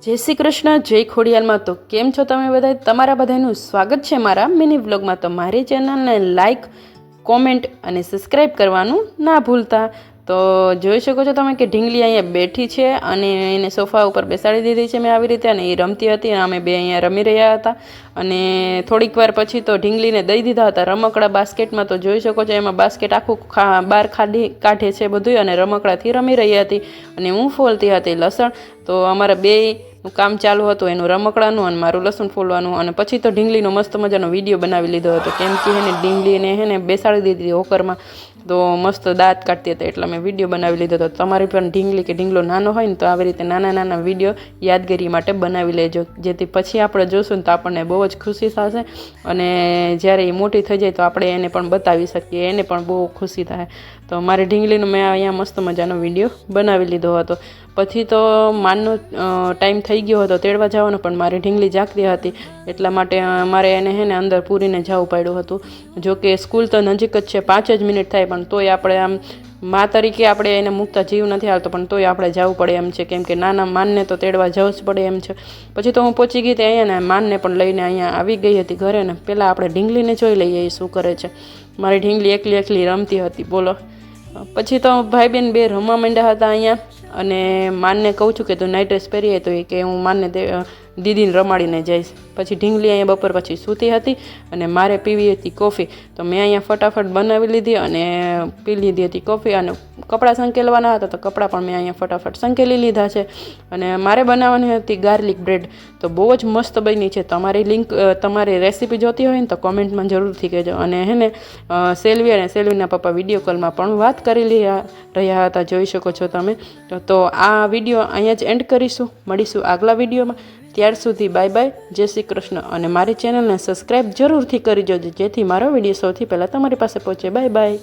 જય શ્રી કૃષ્ણ, જય ખોડિયાલમાં. તો કેમ છો તમે બધા? તમારા બધાનું સ્વાગત છે મારા મિની વ્લોગમાં. તો મારી ચેનલને લાઇક, કોમેન્ટ અને સબસ્ક્રાઈબ કરવાનું ના ભૂલતા. તો જોઈ શકો છો તમે કે ઢીંગલી અહીંયા બેઠી છે અને એને સોફા ઉપર બેસાડી દીધી છે મેં આવી રીતે, અને એ રમતી હતી અને અમે બે અહીંયા રમી રહ્યા હતા. અને થોડીક વાર પછી તો ઢીંગલીને દઈ દીધા હતા રમકડા બાસ્કેટમાં. તો જોઈ શકો છો એમાં બાસ્કેટ આખું બહાર કાઢે છે બધું, અને રમકડાથી રમી રહી હતી અને હું ફોલતી હતી લસણ. તો અમારા બે કામ ચાલુ હતું, એનું રમકડાનું અને મારું લસણ ફોલવાનું. અને પછી તો ઢીંગલીનો મસ્ત મજાનો વિડીયો બનાવી લીધો હતો, કેમ કે એને ઢીંગલીને એને બેસાડી દીધી હોકરમાં. તો મસ્ત દાંત કાઢતી હતી એટલે મેં વિડીયો બનાવી લીધો હતો. તમારી પણ ઢીંગલી કે ઢીંગલો નાનો હોય ને તો આવી રીતે નાના નાના વિડીયો યાદગીરી માટે બનાવી લેજો, જેથી પછી આપણે જોશું ને તો આપણને બહુ જ ખુશી થશે. અને જ્યારે એ મોટી થઈ જાય તો આપણે એને પણ બતાવી શકીએ, એને પણ બહુ ખુશી થાય. તો મારી ઢીંગલીનો મેં અહીંયા મસ્ત મજાનો વિડીયો બનાવી લીધો હતો. પછી તો માનનો ટાઈમ થઈ ગયો હતો તેડવા જવાનો, પણ મારી ઢીંગલી જાગતી હતી એટલા માટે મારે એને અંદર પૂરીને જવું પડ્યું હતું. જોકે સ્કૂલ તો નજીક જ છે, 5 જ મિનિટ થાય, પણ તોય આપણે આમ મા તરીકે આપણે એને મૂકતા જીવ નથી હાલતો, પણ તોય આપણે જવું પડે એમ છે, કેમ કે નાના માનને તો તેડવા જવું જ પડે એમ છે. પછી તો હું પહોંચી ગઈ હતી અહીંયા ને માનને પણ લઈને અહીંયા આવી ગઈ હતી ઘરે ને. પહેલાં આપણે ઢીંગલીને જોઈ લઈએ એ શું કરે છે. મારી ઢીંગલી એકલી એકલી રમતી હતી બોલો. પછી તો ભાઈ બહેન બે રમવા માંડ્યા હતા અહીંયા. અને માનને કહું છું કે તું નાઇટ ડ્રેસ પહેરીએ, તો એ કે હું માનને દીદીને રમાડીને જઈશ. પછી ઢીંગલી અહીંયા બપોર પછી સૂતી હતી અને મારે પીવી હતી કોફી. તો મેં અહીંયા ફટાફટ બનાવી લીધી અને પી લીધી હતી કોફી. અને કપડાં સંકેલવાના હતા તો કપડાં પણ મેં અહીંયા ફટાફટ સંકેલી લીધા છે. અને મારે બનાવવાની હતી ગાર્લિક બ્રેડ. તો બહુ જ મસ્ત બની છે. તમારી રેસીપી જોતી હોય ને તો કોમેન્ટમાં જરૂરથી કહેજો. અને હેને સેલ્વી અને સેલ્વીના પપ્પા વિડીયો કોલમાં પણ વાત કરી રહ્યા હતા, જોઈ શકો છો તમે. તો આ વિડીયો અહીંયા જ એન્ડ કરીશું. મળીશું આગલા વિડીયોમાં. ત્યાર સુધી બાય બાય, જય શ્રી કૃષ્ણ. અને મારી ચેનલને સબસ્ક્રાઈબ જરૂરથી કરી જોજો, જેથી મારો વિડીયો સૌથી પહેલાં તમારી પાસે પહોંચે. Bye bye.